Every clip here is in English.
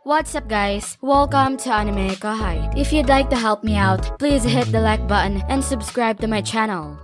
What's up guys? Welcome to AnimeKouhai. If you'd like to help me out, please hit the like button and subscribe to my channel.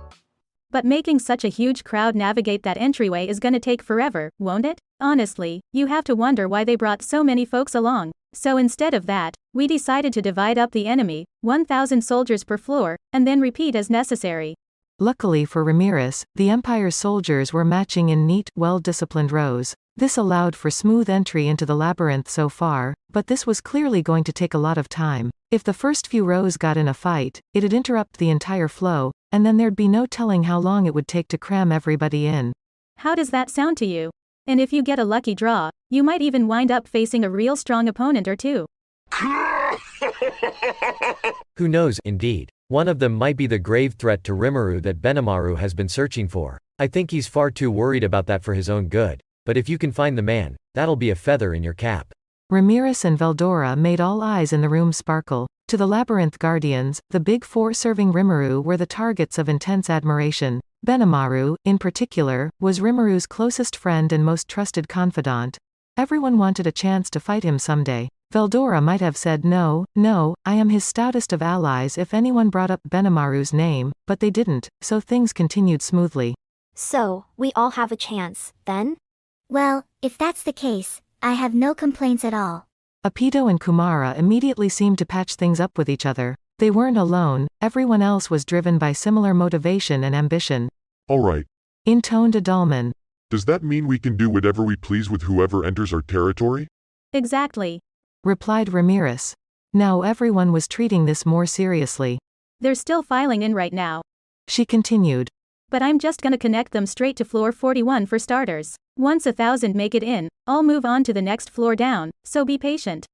But making such a huge crowd navigate that entryway is gonna take forever, won't it? Honestly, you have to wonder why they brought so many folks along. So instead of that, we decided to divide up the enemy, 1,000 soldiers per floor, and then repeat as necessary. Luckily for Ramirez, the Empire's soldiers were matching in neat, well-disciplined rows. This allowed for smooth entry into the labyrinth so far, but this was clearly going to take a lot of time. If the first few rows got in a fight, it'd interrupt the entire flow, and then there'd be no telling how long it would take to cram everybody in. How does that sound to you? And if you get a lucky draw, you might even wind up facing a real strong opponent or two. Who knows, indeed. One of them might be the grave threat to Rimuru that Benimaru has been searching for. I think he's far too worried about that for his own good. But if you can find the man, that'll be a feather in your cap. Ramirez and Veldora made all eyes in the room sparkle. To the Labyrinth Guardians, the big four serving Rimuru were the targets of intense admiration. Benimaru, in particular, was Rimuru's closest friend and most trusted confidant. Everyone wanted a chance to fight him someday. Veldora might have said no, I am his stoutest of allies if anyone brought up Benimaru's name, but they didn't, so things continued smoothly. So, we all have a chance, then? Well, if that's the case, I have no complaints at all. Apito and Kumara immediately seemed to patch things up with each other. They weren't alone, everyone else was driven by similar motivation and ambition. Alright. Intoned Adalman. Does that mean we can do whatever we please with whoever enters our territory? Exactly. Replied Ramirez. Now everyone was treating this more seriously. They're still filing in right now. She continued. But I'm just gonna connect them straight to floor 41 for starters. Once 1,000 make it in, I'll move on to the next floor down, so be patient.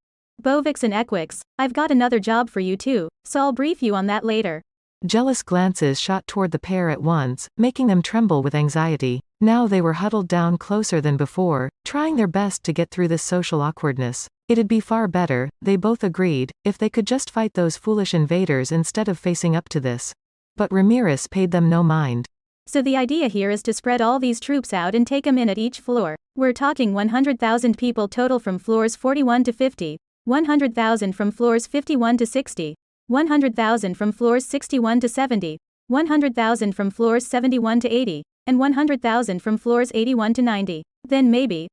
Bovix and Equix, I've got another job for you too, so I'll brief you on that later. Jealous glances shot toward the pair at once, making them tremble with anxiety. Now they were huddled down closer than before, trying their best to get through this social awkwardness. It'd be far better, they both agreed, if they could just fight those foolish invaders instead of facing up to this. But Ramirez paid them no mind. So the idea here is to spread all these troops out and take them in at each floor. We're talking 100,000 people total from floors 41 to 50, 100,000 from floors 51 to 60, 100,000 from floors 61 to 70, 100,000 from floors 71 to 80, and 100,000 from floors 81 to 90. Then maybe,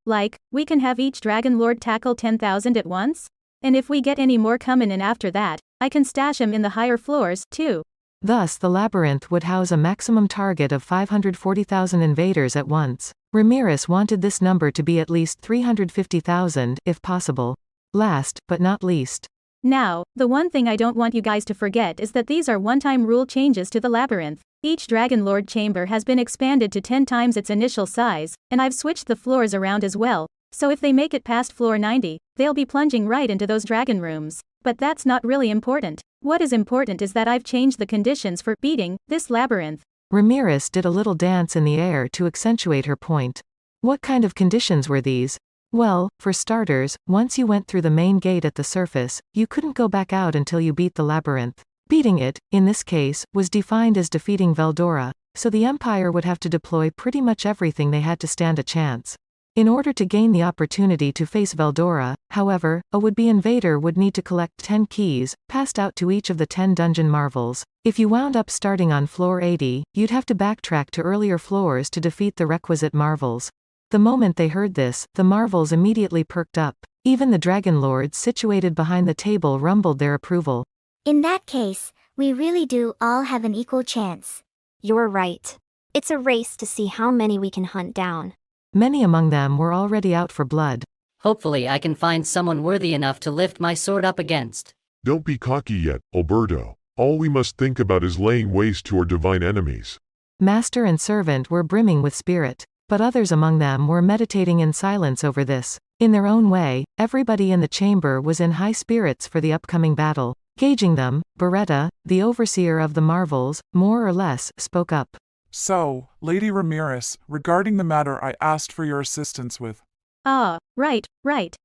we can have each Dragon Lord tackle 10,000 at once? And if we get any more coming in after that, I can stash 'em in the higher floors, too. Thus the labyrinth would house a maximum target of 540,000 invaders at once. Ramirez wanted this number to be at least 350,000, if possible. Last, but not least. Now, the one thing I don't want you guys to forget is that these are one-time rule changes to the labyrinth. Each Dragon Lord chamber has been expanded to 10 times its initial size, and I've switched the floors around as well, so if they make it past floor 90, they'll be plunging right into those dragon rooms. But that's not really important. What is important is that I've changed the conditions for beating this labyrinth. Ramirez did a little dance in the air to accentuate her point. What kind of conditions were these? Well, for starters, once you went through the main gate at the surface, you couldn't go back out until you beat the labyrinth. Beating it, in this case, was defined as defeating Veldora, so the Empire would have to deploy pretty much everything they had to stand a chance. In order to gain the opportunity to face Veldora, however, a would-be invader would need to collect 10 keys, passed out to each of the 10 dungeon marvels. If you wound up starting on floor 80, you'd have to backtrack to earlier floors to defeat the requisite marvels. The moment they heard this, the marvels immediately perked up. Even the Dragon Lords situated behind the table rumbled their approval. In that case, we really do all have an equal chance. You're right. It's a race to see how many we can hunt down. Many among them were already out for blood. Hopefully I can find someone worthy enough to lift my sword up against. Don't be cocky yet, Alberto. All we must think about is laying waste to our divine enemies. Master and servant were brimming with spirit, but others among them were meditating in silence over this. In their own way, everybody in the chamber was in high spirits for the upcoming battle. Gauging them, Beretta, the overseer of the marvels, more or less, spoke up. So, Lady Ramirez, regarding the matter I asked for your assistance with. Right.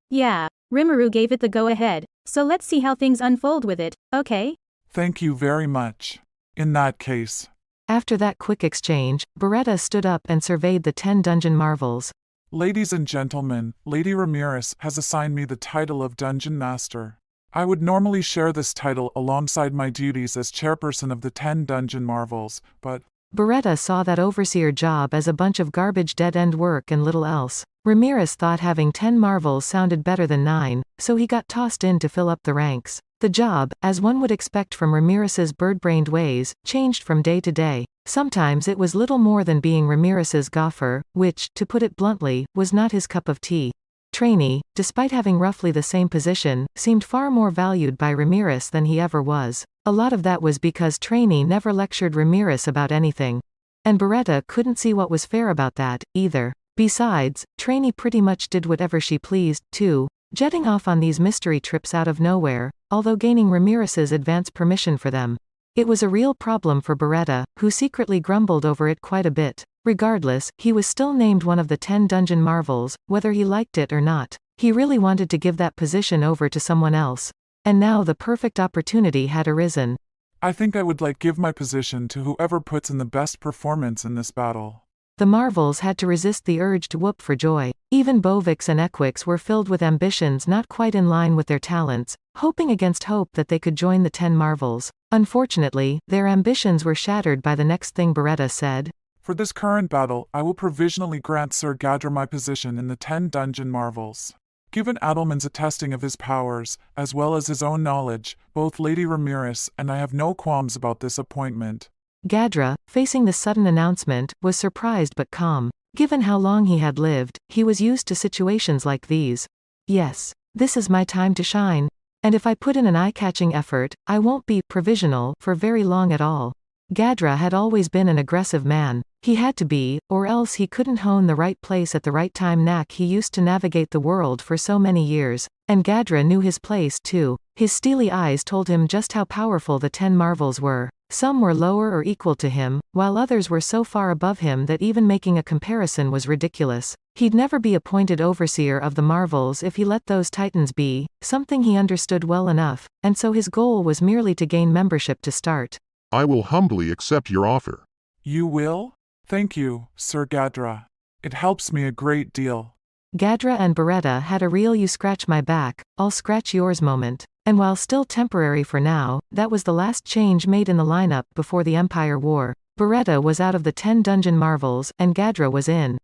Yeah, Rimuru gave it the go-ahead, so let's see how things unfold with it, okay? Thank you very much. In that case. After that quick exchange, Beretta stood up and surveyed the 10 dungeon marvels. Ladies and gentlemen, Lady Ramirez has assigned me the title of Dungeon Master. I would normally share this title alongside my duties as chairperson of the 10 Dungeon Marvels, but Beretta saw that overseer job as a bunch of garbage dead-end work and little else. Ramirez thought having 10 marvels sounded better than 9, so he got tossed in to fill up the ranks. The job, as one would expect from Ramirez's bird-brained ways, changed from day to day. Sometimes it was little more than being Ramirez's gaffer, which, to put it bluntly, was not his cup of tea. Trainee, despite having roughly the same position, seemed far more valued by Ramirez than he ever was. A lot of that was because Trainee never lectured Ramirez about anything. And Beretta couldn't see what was fair about that, either. Besides, Trainee pretty much did whatever she pleased, too, jetting off on these mystery trips out of nowhere, although gaining Ramirez's advance permission for them. It was a real problem for Beretta, who secretly grumbled over it quite a bit. Regardless, he was still named one of the 10 Dungeon Marvels, whether he liked it or not. He really wanted to give that position over to someone else. And now the perfect opportunity had arisen. I think I would give my position to whoever puts in the best performance in this battle. The Marvels had to resist the urge to whoop for joy. Even Bovix and Equix were filled with ambitions not quite in line with their talents, hoping against hope that they could join the 10 Marvels. Unfortunately, their ambitions were shattered by the next thing Beretta said. For this current battle, I will provisionally grant Sir Gadra my position in the 10 Dungeon Marvels. Given Adelman's attesting of his powers, as well as his own knowledge, both Lady Ramirez and I have no qualms about this appointment. Gadra, facing this sudden announcement, was surprised but calm. Given how long he had lived, he was used to situations like these. Yes, this is my time to shine. And if I put in an eye-catching effort, I won't be provisional for very long at all. Gadra had always been an aggressive man. He had to be, or else he couldn't hone the right place at the right time. He used to navigate the world for so many years. And Gadra knew his place too. His steely eyes told him just how powerful the 10 Marvels were. Some were lower or equal to him, while others were so far above him that even making a comparison was ridiculous. He'd never be appointed overseer of the Marvels if he let those titans be, something he understood well enough, and so his goal was merely to gain membership to start. I will humbly accept your offer. You will? Thank you, Sir Gadra. It helps me a great deal. Gadra and Beretta had a real you scratch my back, I'll scratch yours moment. And while still temporary for now, that was the last change made in the lineup before the Empire War. Beretta was out of the 10 Dungeon Marvels, and Gadra was in.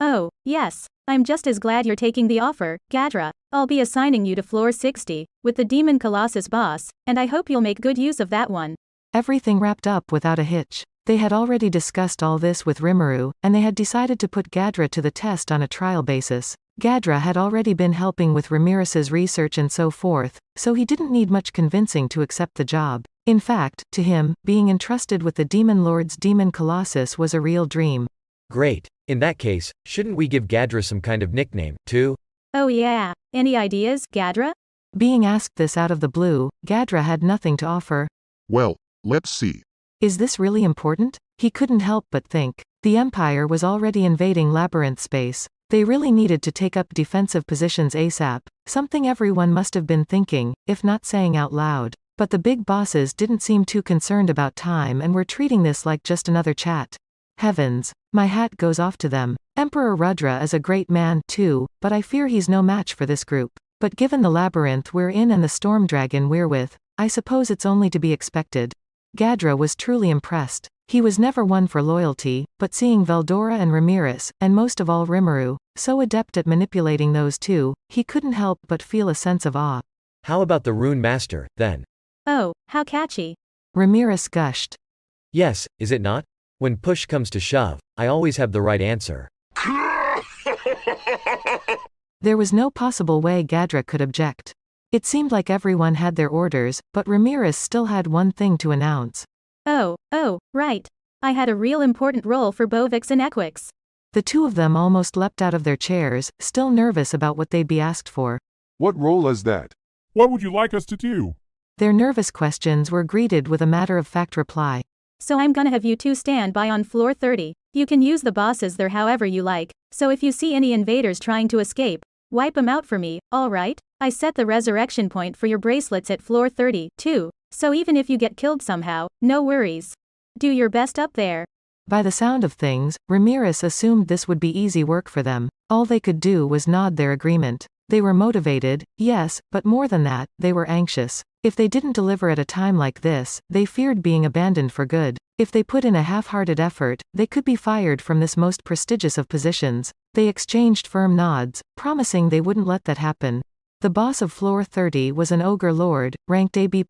Oh, yes. I'm just as glad you're taking the offer, Gadra. I'll be assigning you to floor 60, with the Demon Colossus boss, and I hope you'll make good use of that one. Everything wrapped up without a hitch. They had already discussed all this with Rimuru, and they had decided to put Gadra to the test on a trial basis. Gadra had already been helping with Ramirez's research and so forth, so he didn't need much convincing to accept the job. In fact, to him, being entrusted with the Demon Lord's Demon Colossus was a real dream. Great. In that case, shouldn't we give Gadra some kind of nickname, too? Oh yeah. Any ideas, Gadra? Being asked this out of the blue, Gadra had nothing to offer. Well, let's see. Is this really important? He couldn't help but think. The Empire was already invading Labyrinth space. They really needed to take up defensive positions ASAP, something everyone must have been thinking, if not saying out loud. But the big bosses didn't seem too concerned about time and were treating this like just another chat. Heavens, my hat goes off to them. Emperor Rudra is a great man, too, but I fear he's no match for this group. But given the labyrinth we're in and the storm dragon we're with, I suppose it's only to be expected. Gadra was truly impressed. He was never one for loyalty, but seeing Veldora and Ramirez, and most of all Rimuru, so adept at manipulating those two, he couldn't help but feel a sense of awe. How about the Rune Master, then? Oh, how catchy. Ramirez gushed. Yes, is it not? When push comes to shove, I always have the right answer. There was no possible way Gadra could object. It seemed like everyone had their orders, but Ramirez still had one thing to announce. Oh, right. I had a real important role for Bovix and Equix. The two of them almost leapt out of their chairs, still nervous about what they'd be asked for. What role is that? What would you like us to do? Their nervous questions were greeted with a matter-of-fact reply. So I'm gonna have you two stand by on floor 30. You can use the bosses there however you like, so if you see any invaders trying to escape, wipe 'em out for me, alright? I set the resurrection point for your bracelets at floor 30, too, so even if you get killed somehow, no worries. Do your best up there. By the sound of things, Ramirez assumed this would be easy work for them. All they could do was nod their agreement. They were motivated, yes, but more than that, they were anxious. If they didn't deliver at a time like this, they feared being abandoned for good. If they put in a half-hearted effort, they could be fired from this most prestigious of positions. They exchanged firm nods, promising they wouldn't let that happen. The boss of Floor 30 was an ogre lord, ranked AB+,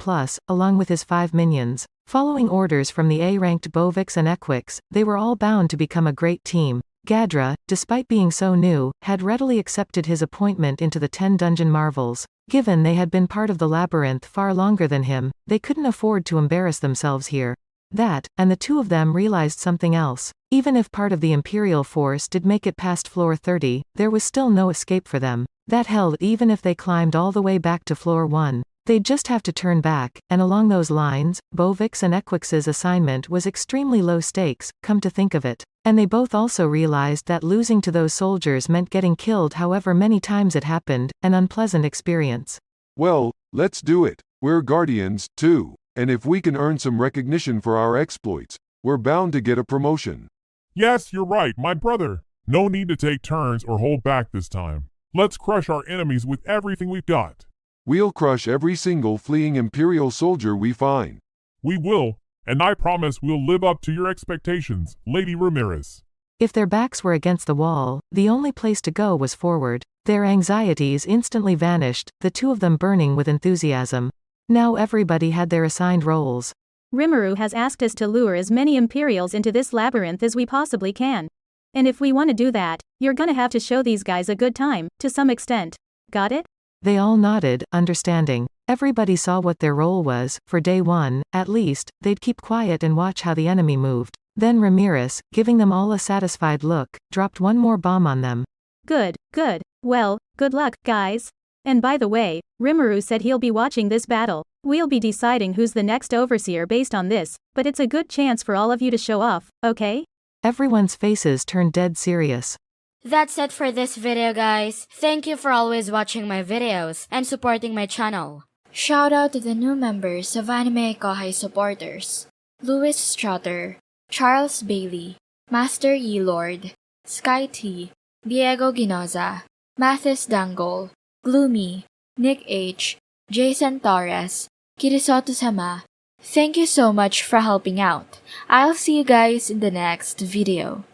along with his 5 minions. Following orders from the A-ranked Bovix and Equix, they were all bound to become a great team. Gadra, despite being so new, had readily accepted his appointment into the 10 dungeon marvels. Given they had been part of the labyrinth far longer than him, they couldn't afford to embarrass themselves here. That, and the two of them realized something else. Even if part of the Imperial force did make it past Floor 30, there was still no escape for them. That held even if they climbed all the way back to Floor 1. They'd just have to turn back, and along those lines, Bovix and Equix's assignment was extremely low stakes, come to think of it. And they both also realized that losing to those soldiers meant getting killed however many times it happened, an unpleasant experience. Well, let's do it. We're guardians, too, and if we can earn some recognition for our exploits, we're bound to get a promotion. Yes, you're right, my brother. No need to take turns or hold back this time. Let's crush our enemies with everything we've got. We'll crush every single fleeing Imperial soldier we find. We will, and I promise we'll live up to your expectations, Lady Ramirez. If their backs were against the wall, the only place to go was forward. Their anxieties instantly vanished, the two of them burning with enthusiasm. Now everybody had their assigned roles. Rimuru has asked us to lure as many Imperials into this labyrinth as we possibly can. And if we want to do that, you're gonna have to show these guys a good time, to some extent. Got it? They all nodded, understanding. Everybody saw what their role was. For day 1, at least, they'd keep quiet and watch how the enemy moved. Then Ramirez, giving them all a satisfied look, dropped one more bomb on them. Good, good. Well, good luck, guys. And by the way, Rimuru said he'll be watching this battle. We'll be deciding who's the next overseer based on this, but it's a good chance for all of you to show off, okay? Everyone's faces turned dead serious. That's it for this video, guys. Thank you for always watching my videos and supporting my channel. Shout out to the new members of AnimeKouhai supporters: Louis Strutter, Charles Bailey, Master E-Lord, Sky T, Diego Ginoza, Mathis Dangol, Gloomy, Nick H, Jason Torres, Kirisoto-sama. Thank you so much for helping out. I'll see you guys in the next video.